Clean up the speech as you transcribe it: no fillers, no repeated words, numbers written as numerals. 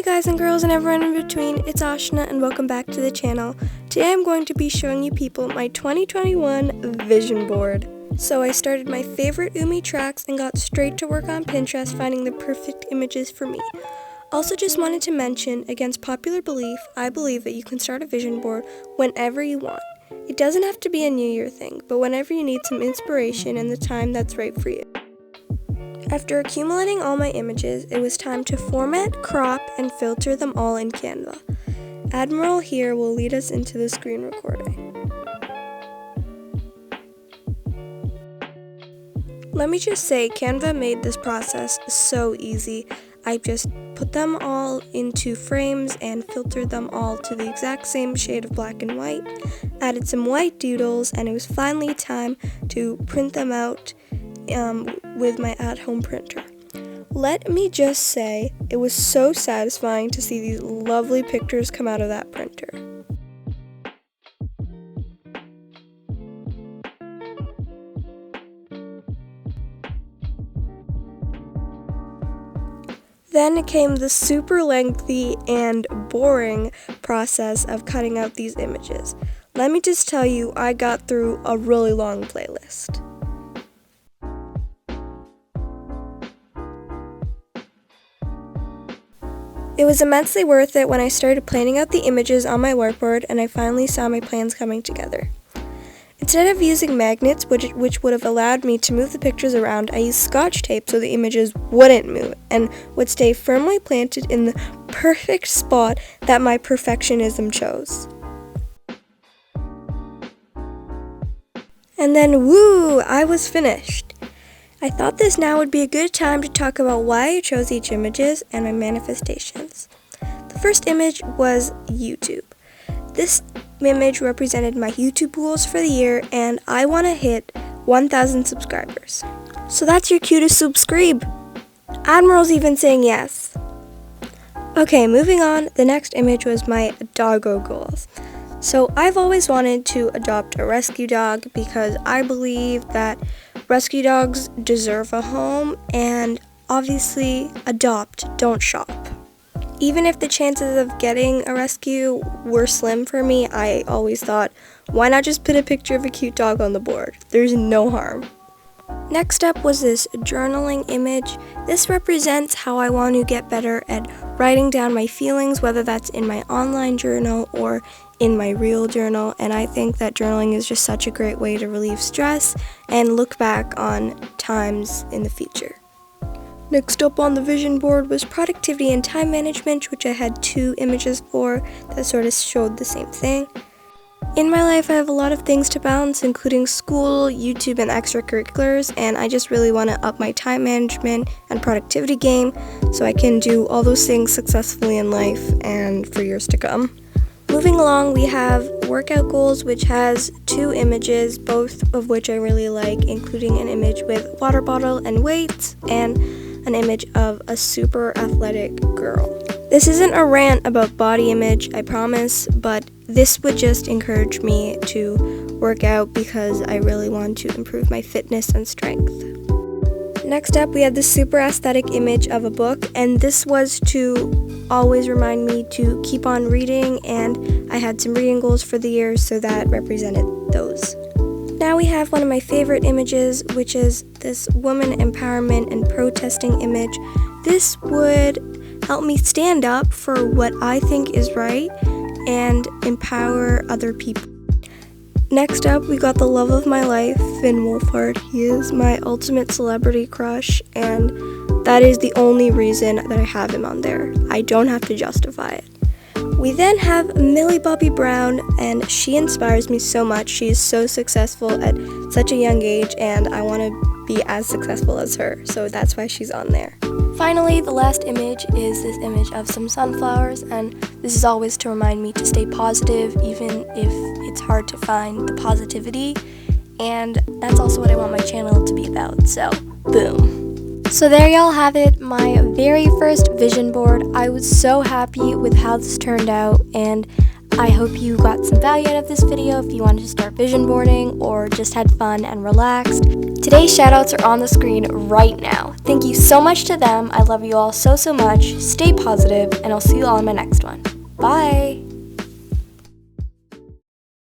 Hey guys and girls and everyone in between, it's Ashna and welcome back to the channel. Today I'm going to be showing you people my 2021 vision board. So I started my favorite Umi tracks and got straight to work on Pinterest finding the perfect images for me. Also just wanted to mention, against popular belief, I believe that you can start a vision board whenever you want. It doesn't have to be a New Year thing, but whenever you need some inspiration and the time that's right for you. After accumulating all my images, it was time to format, crop, and filter them all in Canva. Admiral here will lead us into the screen recording. Let me just say, Canva made this process so easy. I just put them all into frames and filtered them all to the exact same shade of black and white, added some white doodles, and it was finally time to print them out with my at-home printer. Let me just say, it was so satisfying to see these lovely pictures come out of that printer. Then came the super lengthy and boring process of cutting out these images. Let me just tell you, I got through a really long playlist. It was immensely worth it when I started planning out the images on my whiteboard and I finally saw my plans coming together. Instead of using magnets, which would have allowed me to move the pictures around, I used Scotch tape so the images wouldn't move and would stay firmly planted in the perfect spot that my perfectionism chose. And then, woo, I was finished. I thought this now would be a good time to talk about why I chose each images and my manifestations. The first image was YouTube. This image represented my YouTube goals for the year and I want to hit 1,000 subscribers. So that's your cue to subscribe. Admiral's even saying yes. Okay, moving on, the next image was my doggo goals. So I've always wanted to adopt a rescue dog because I believe that rescue dogs deserve a home and obviously adopt, don't shop. Even if the chances of getting a rescue were slim for me, I always thought, why not just put a picture of a cute dog on the board? There's no harm. Next up was this journaling image. This represents how I want to get better at writing down my feelings, whether that's in my online journal or in my real journal, and I think that journaling is just such a great way to relieve stress and look back on times in the future. Next up on the vision board was productivity and time management, which I had 2 images for that sort of showed the same thing. In my life, I have a lot of things to balance, including school, YouTube, and extracurriculars, and I just really want to up my time management and productivity game so I can do all those things successfully in life and for years to come. Moving along, we have workout goals, which has 2 images, both of which I really like, including an image with water bottle and weights, and an image of a super athletic girl. This isn't a rant about body image, I promise, but this would just encourage me to work out because I really want to improve my fitness and strength. Next up, we have the super aesthetic image of a book, and this was to always remind me to keep on reading, and I had some reading goals for the year, so that represented those. Now we have one of my favorite images, which is this woman empowerment and protesting image. This would help me stand up for what I think is right and empower other people. Next up, we got the love of my life, Finn Wolfhard. He is my ultimate celebrity crush, and that is the only reason that I have him on there. I don't have to justify it. We then have Millie Bobby Brown, and she inspires me so much. She is so successful at such a young age, and I want to be as successful as her, so that's why she's on there. Finally, the last image is this image of some sunflowers, and this is always to remind me to stay positive, even if it's hard to find the positivity, and that's also what I want my channel to be about, so boom. So there y'all have it, my very first vision board. I was so happy with how this turned out, and I hope you got some value out of this video if you wanted to start vision boarding or just had fun and relaxed. Today's shoutouts are on the screen right now. Thank you so much to them. I love you all so much. Stay positive, and I'll see you all in my next one. Bye!